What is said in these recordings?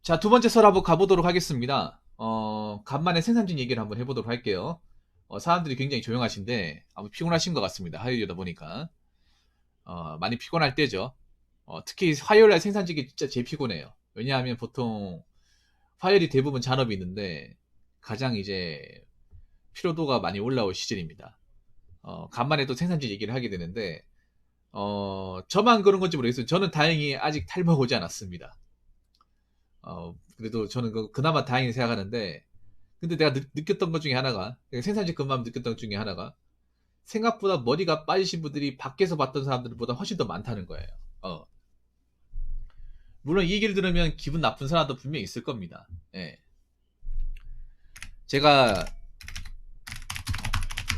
자, 두 번째 설 한번 가보도록 하겠습니다. 간만에 생산직 얘기를 한번 해보도록 할게요. 사람들이 굉장히 조용하신데, 아무 피곤하신 것 같습니다. 화요일이다 보니까. 많이 피곤할 때죠. 특히 화요일날 생산직이 진짜 제일 피곤해요. 왜냐하면 보통 화요일이 대부분 잔업이 있는데, 가장 이제 피로도가 많이 올라올 시즌입니다. 간만에 또 생산직 얘기를 하게 되는데, 저만 그런 건지 모르겠어요. 저는 다행히 아직 탈모가 오지 않았습니다. 그래도 저는 그나마 다행히 생각하는데, 근데 내가 느꼈던 것 중에 하나가, 생산직 근무하면 느꼈던 것 중에 하나가, 생각보다 머리가 빠지신 분들이 밖에서 봤던 사람들보다 훨씬 더 많다는 거예요. 어. 물론 이 얘기를 들으면 기분 나쁜 사람도 분명히 있을 겁니다. 예. 제가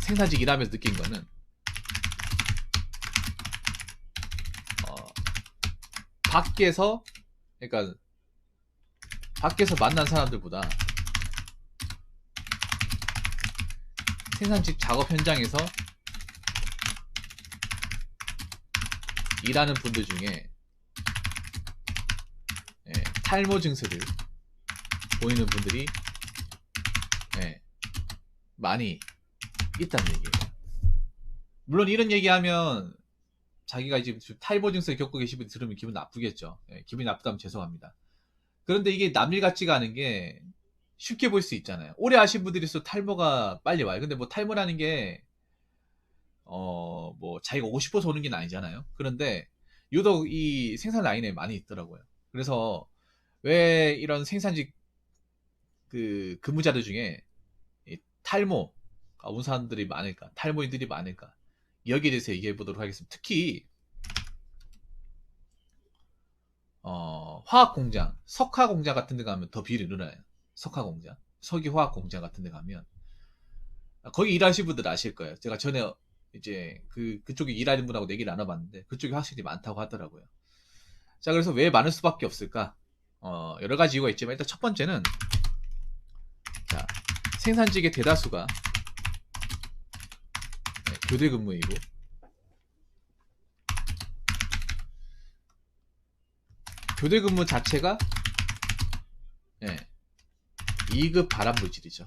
생산직 일하면서 느낀 거는, 밖에서, 그러니까, 밖에서 만난 사람들보다 생산직 작업 현장에서 일하는 분들 중에 탈모 증세를 보이는 분들이 많이 있다는 얘기예요. 물론 이런 얘기하면 자기가 이제 탈모 증세 겪고 계신 분 들으면 기분 나쁘겠죠. 기분이 나쁘다면 죄송합니다. 그런데 이게 남일 같지가 않은 게 쉽게 볼 수 있잖아요. 오래 하신 분들이 있어 탈모가 빨리 와요. 근데 뭐 탈모라는 게 뭐 자기가 오고 싶어서 오는 게 아니잖아요. 그런데 유독 이 생산 라인에 많이 있더라고요. 그래서 왜 이런 생산직 그 근무자들 중에 이 탈모가 온 사람들이 많을까, 탈모인들이 많을까, 여기에 대해서 얘기해 보도록 하겠습니다. 특히 화학 공장, 석화 공장 같은 데 가면 더 비율이 늘어나요. 석화 공장, 석유 화학 공장 같은 데 가면 거기 일하시는 분들 아실 거예요. 제가 전에 이제 그쪽에 일하는 분하고 얘기를 나눠봤는데 그쪽이 확실히 많다고 하더라고요. 자, 그래서 왜 많을 수밖에 없을까? 여러 가지 이유가 있지만 일단 첫 번째는, 자, 생산직의 대다수가 교대 근무이고, 교대 근무 자체가 2급 발암물질이죠.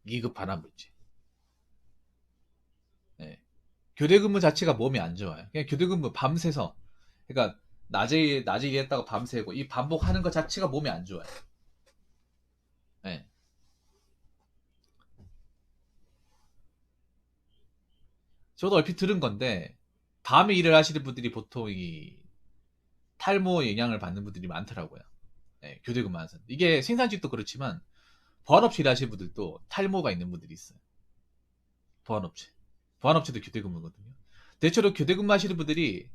2급 발암물질. 교대 근무 자체가 몸에 안 좋아요. 그냥 교대 근무 밤새서, 그러니까 낮에 일했다가 밤새고 이 반복하는 것 자체가 몸에 안 좋아요. 저도 얼핏 들은 건데, 밤에 일을 하시는 분들이 보통 이 탈모 영향을 받는 분들이 많더라고요. 교대 근무하면서. 이게 생산직도 그렇지만 보안업체 일하시는 분들도 탈모가 있는 분들이 있어요. 보안업체. 보안업체도 교대 근무거든요. 대체로 교대 근무 하시는 분들이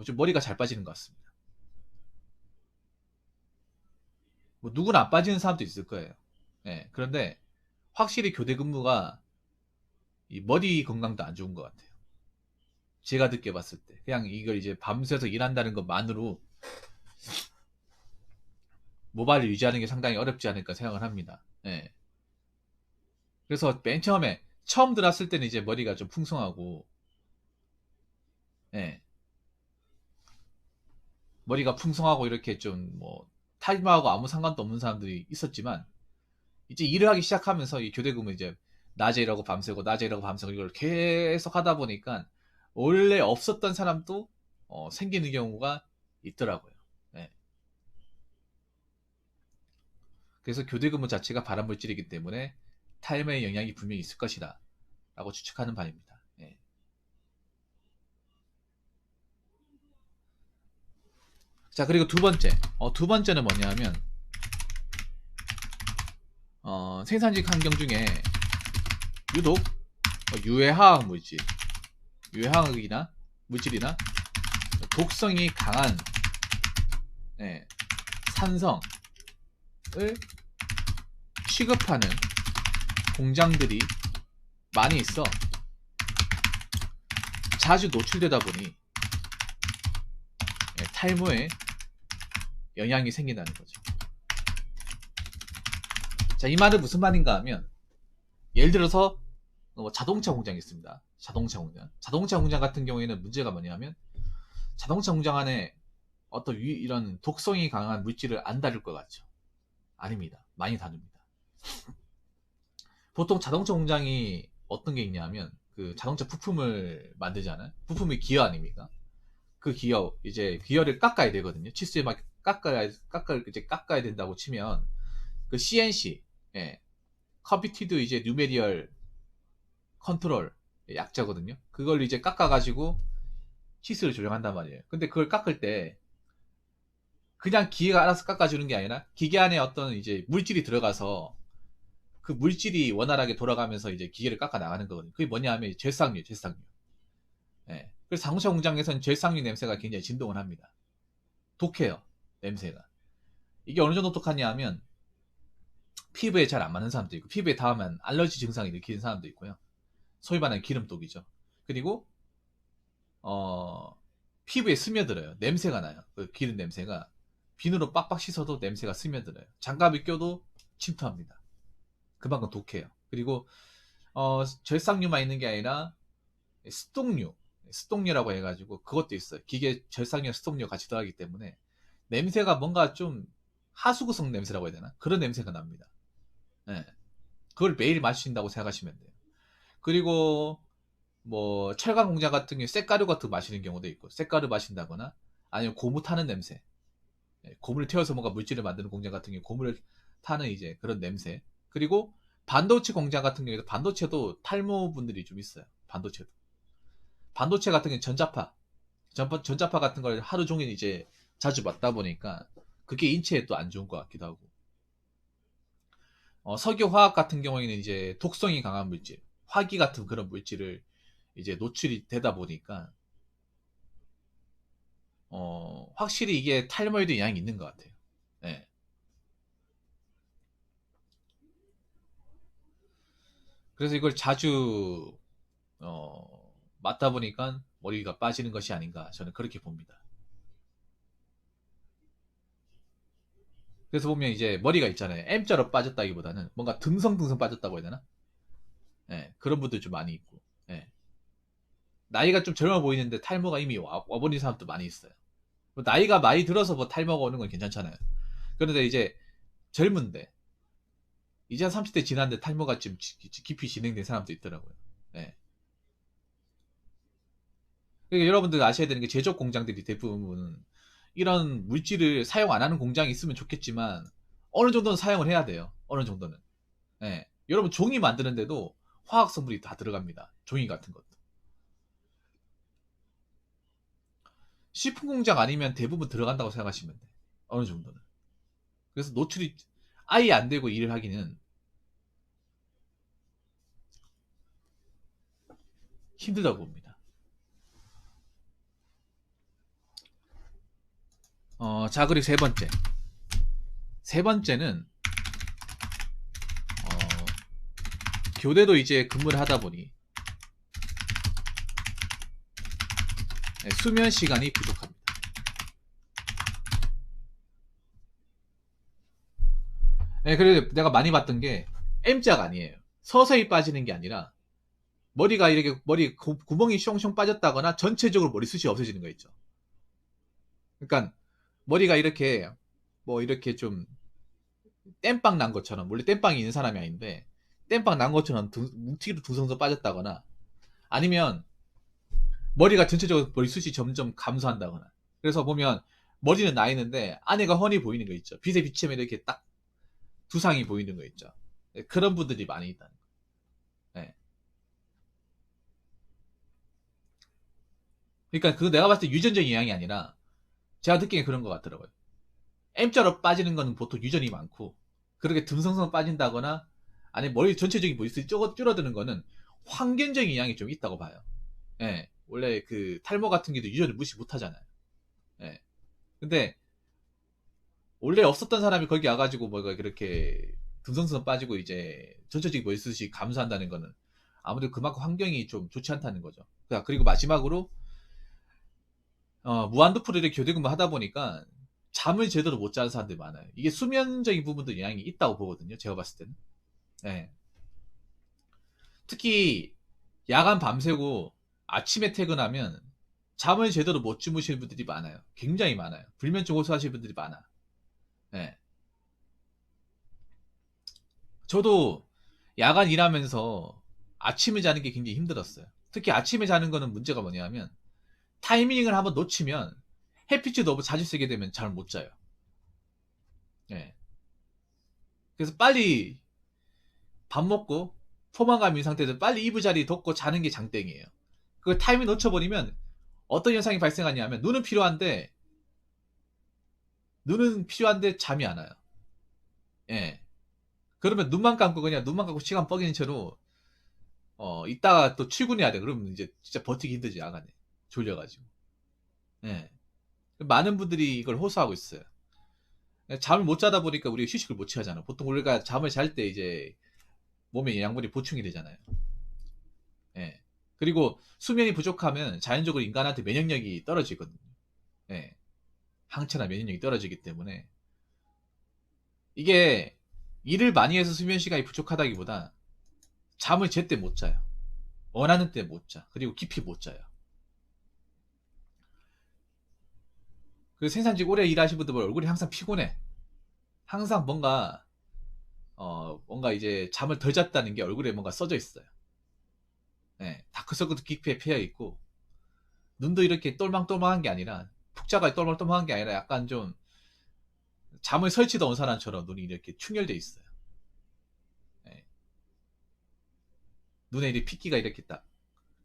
좀 머리가 잘 빠지는 것 같습니다. 뭐 누구나 안 빠지는 사람도 있을 거예요. 그런데 확실히 교대 근무가 이 머리 건강도 안 좋은 것 같아요. 제가 느껴봤을 때. 그냥 이걸 이제 밤새서 일한다는 것만으로 모발을 유지하는 게 상당히 어렵지 않을까 생각을 합니다. 그래서 맨 처음 들어왔을 때는 이제 머리가 좀 풍성하고, 머리가 풍성하고 이렇게 좀 뭐 탈모하고 아무 상관도 없는 사람들이 있었지만, 이제 일을 하기 시작하면서 이 교대 근무 이제 낮에 일하고 밤새고 낮에 일하고 밤새고 이걸 계속 하다 보니까 원래 없었던 사람도 생기는 경우가 있더라고요. 그래서 교대 근무 자체가 발암물질이기 때문에 탈모에 영향이 분명히 있을 것이다 라고 추측하는 바입니다. 자, 그리고 두 번째는 뭐냐면, 생산직 환경 중에 유독 유해화학 물질이나 독성이 강한 산성을 취급하는 공장들이 많이 있어 자주 노출되다 보니 탈모에 영향이 생긴다는 거죠. 자, 이 말은 무슨 말인가 하면, 예를 들어서 자동차 공장이 있습니다. 자동차 공장 같은 경우에는 문제가 뭐냐면, 자동차 공장 안에 어떤 이런 독성이 강한 물질을 안 다룰 것 같죠? 아닙니다. 많이 다룹니다. 보통 자동차 공장이 어떤 게 있냐면 그 자동차 부품을 만들잖아요. 부품이 기어 아닙니까? 그 기어 이제 기어를 깎아야 되거든요. 치수에 막 깎아야 된다고 치면 그 CNC, 예, 컴퓨티드 이제 뉴메리얼 컨트롤 약자거든요. 그걸 이제 깎아가지고 치수를 조정한단 말이에요. 근데 그걸 깎을 때 그냥 기계가 알아서 깎아주는 게 아니라 기계 안에 어떤 이제 물질이 들어가서 그 물질이 원활하게 돌아가면서 이제 기계를 깎아 나가는 거거든요. 그게 뭐냐 하면 절삭류. 예. 그래서 자동차 공장에서는 절삭류 냄새가 굉장히 진동을 합니다. 독해요, 냄새가. 이게 어느 정도 독하냐 하면 피부에 잘 안 맞는 사람도 있고 피부에 닿으면 알러지 증상을 일으키는 사람도 있고요. 소위 말하는 기름독이죠. 그리고 피부에 스며들어요. 냄새가 나요. 그 기름 냄새가 비누로 빡빡 씻어도 냄새가 스며들어요. 장갑을 껴도 침투합니다. 그만큼 독해요. 그리고 절삭류만 있는 게 아니라 스톡류라고 해가지고 그것도 있어요. 기계 절삭류, 스톡류 같이 들어가기 때문에 냄새가 뭔가 좀 하수구성 냄새라고 해야 되나? 그런 냄새가 납니다. 네. 그걸 매일 마신다고 생각하시면 돼요. 그리고 뭐 철강 공장 같은 경우에 쇳가루 같은 거 마시는 경우도 있고 쇳가루 마신다거나 아니면 고무 타는 냄새, 고무를 태워서 뭔가 물질을 만드는 공장 같은 경우에 고무를 타는 이제 그런 냄새. 그리고 반도체 공장 같은 경우에도 반도체도 탈모 분들이 좀 있어요. 반도체 같은 경우는 전자파 같은 걸 하루 종일 이제 자주 맞다 보니까 그게 인체에 또 안 좋은 것 같기도 하고. 석유화학 같은 경우에는 이제 독성이 강한 물질, 화기 같은 그런 물질을 이제 노출이 되다 보니까 확실히 이게 탈모에도 영향이 있는 것 같아요. 네. 그래서 이걸 자주 맞다 보니까 머리가 빠지는 것이 아닌가 저는 그렇게 봅니다. 그래서 보면 이제 머리가 있잖아요. M자로 빠졌다기보다는 뭔가 듬성듬성 빠졌다고 해야 되나? 예, 그런 분들 좀 많이 있고. 예. 나이가 좀 젊어 보이는데 탈모가 이미 와버린 사람도 많이 있어요. 뭐 나이가 많이 들어서 뭐 탈모가 오는 건 괜찮잖아요. 그런데 이제 젊은데 이제 한 30대 지났는데 탈모가 좀 깊이 진행된 사람도 있더라고요. 예. 그러니까 여러분들 아셔야 되는 게 제조업 공장들이 대부분 이런 물질을 사용 안 하는 공장이 있으면 좋겠지만 어느 정도는 사용을 해야 돼요. 어느 정도는. 예. 여러분 종이 만드는데도 화학 성분이 다 들어갑니다. 종이 같은 것도. 식품 공장 아니면 대부분 들어간다고 생각하시면 돼. 어느 정도는. 그래서 노출이 아예 안 되고 일을 하기는 힘들다고 봅니다. 자, 그리고 세 번째. 세 번째는, 어, 교대도 이제 근무를 하다 보니, 수면 시간이 부족합니다. 그래서 내가 많이 봤던 게, M자가 아니에요. 서서히 빠지는 게 아니라, 머리가 이렇게, 머리 구멍이 숑숑 빠졌다거나, 전체적으로 머리숱이 없어지는 거 있죠. 그러니까, 머리가 이렇게, 뭐, 이렇게 좀, 땜빵 난 것처럼, 원래 땜빵이 있는 사람이 아닌데, 땜빵 난 것처럼 뭉티기로 둥성둥성 빠졌다거나, 아니면, 머리가 전체적으로 머리숱이 점점 감소한다거나. 그래서 보면 머리는 나 있는데 안에가 훤히 보이는 거 있죠. 빛에 비치면 이렇게 딱 두상이 보이는 거 있죠. 네, 그런 분들이 많이 있다는 거. 네. 그러니까 그 내가 봤을 때 유전적인 영향이 아니라 제가 듣기엔 그런 것 같더라고요. M자로 빠지는 거는 보통 유전이 많고 그렇게 듬성성 빠진다거나 아니 머리 전체적인 머리숱이 줄어드는 거는 환경적인 영향이 좀 있다고 봐요. 예. 원래 그 탈모 같은 게도 유전을 무시 못 하잖아요. 예. 근데 원래 없었던 사람이 거기 와가지고 뭐가 그렇게 듬성듬성 빠지고 이제 전체적인 머리숱이 감소한다는 거는 아무래도 그만큼 환경이 좀 좋지 않다는 거죠. 그리고 마지막으로 무한도프를 이렇게 교대 근무 하다 보니까 잠을 제대로 못 자는 사람들이 많아요. 이게 수면적인 부분도 영향이 있다고 보거든요. 제가 봤을 때는. 네. 특히 야간 밤새고 아침에 퇴근하면 잠을 제대로 못 주무시는 분들이 많아요. 굉장히 많아요. 불면증 호소하시는 분들이 많아. 예. 저도 야간 일하면서 아침에 자는 게 굉장히 힘들었어요. 특히 아침에 자는 거는 문제가 뭐냐면 타이밍을 한번 놓치면 햇빛을 너무 자주 쐬게 되면 잘 못 자요. 예. 그래서 빨리 밥 먹고 포만감 인 상태에서 빨리 이부자리 덮고 자는 게 장땡이에요. 그 타이밍 놓쳐버리면 어떤 현상이 발생하냐면 눈은 필요한데 잠이 안 와요. 예. 그러면 눈만 감고 시간 뻐기는 채로 이따가 또 출근해야 돼. 그러면 이제 진짜 버티기 힘들지, 야간에. 졸려가지고. 예. 많은 분들이 이걸 호소하고 있어요. 잠을 못 자다 보니까 우리가 휴식을 못 취하잖아. 보통 우리가 잠을 잘 때 이제 몸에 양분이 보충이 되잖아요. 예. 그리고 수면이 부족하면 자연적으로 인간한테 면역력이 떨어지거든요. 예. 항체나 면역력이 떨어지기 때문에 이게 일을 많이 해서 수면 시간이 부족하다기보다 잠을 제때 못 자요. 원하는 때 못 자. 그리고 깊이 못 자요. 그 생산직 오래 일하신 분들 얼굴이 항상 피곤해. 항상 뭔가 이제 잠을 덜 잤다는 게 얼굴에 뭔가 써져 있어요. 예, 다크서클도 깊이 패여 있고, 눈도 이렇게 똘망똘망한 게 아니라, 푹자가 똘망똘망한 게 아니라 약간 좀 잠을 설치도 온 사람처럼 눈이 이렇게 충혈돼 있어요. 예, 눈에 이렇게 핏기가 이렇게 딱,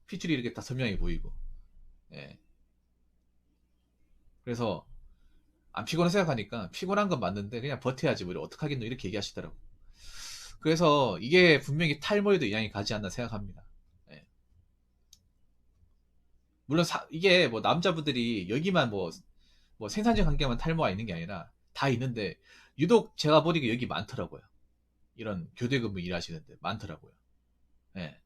핏줄이 이렇게 딱 선명해 보이고, 예, 그래서 안 피곤해 생각하니까 피곤한 건 맞는데 그냥 버텨야지 뭐 어떡하겠노 이렇게 얘기하시더라고. 그래서 이게 분명히 탈모에도 영향이 가지 않나 생각합니다. 예. 물론 이게 뭐 남자분들이 여기만 뭐 생산적 관계만 탈모가 있는 게 아니라 다 있는데 유독 제가 보니까 여기 많더라고요. 이런 교대 근무 일하시는데 많더라고요. 예.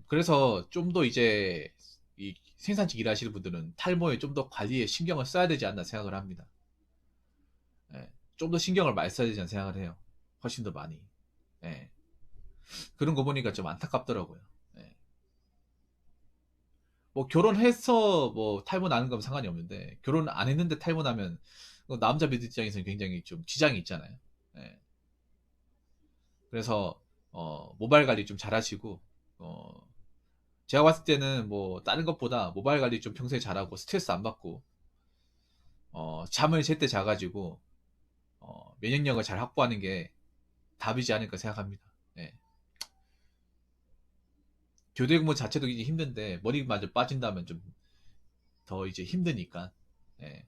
그래서 좀 더 이제 이 생산직 일하시는 분들은 탈모에 좀 더 관리에 신경을 써야 되지 않나 생각을 합니다. 예. 좀 더 신경을 많이 써야 되지 않나 생각을 해요. 훨씬 더 많이. 예. 그런 거 보니까 좀 안타깝더라고요. 예. 뭐 결혼해서 뭐 탈모 나는 건 상관이 없는데 결혼 안 했는데 탈모 나면 남자들 입장에서는 굉장히 좀 지장이 있잖아요. 예. 그래서 모발 관리 좀 잘하시고 어, 제가 봤을 때는 뭐 다른 것보다 모발 관리 좀 평소에 잘하고 스트레스 안 받고 잠을 제때 자가지고 면역력을 잘 확보하는 게 답이지 않을까 생각합니다. 예. 교대 근무 자체도 이제 힘든데 머리마저 빠진다면 좀 더 이제 힘드니까 예.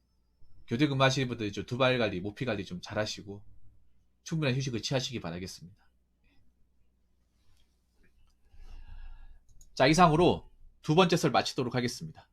교대 근무하시는 분들 좀 두발 관리, 모피 관리 좀 잘하시고 충분한 휴식을 취하시기 바라겠습니다. 자, 이상으로 두 번째 설 마치도록 하겠습니다.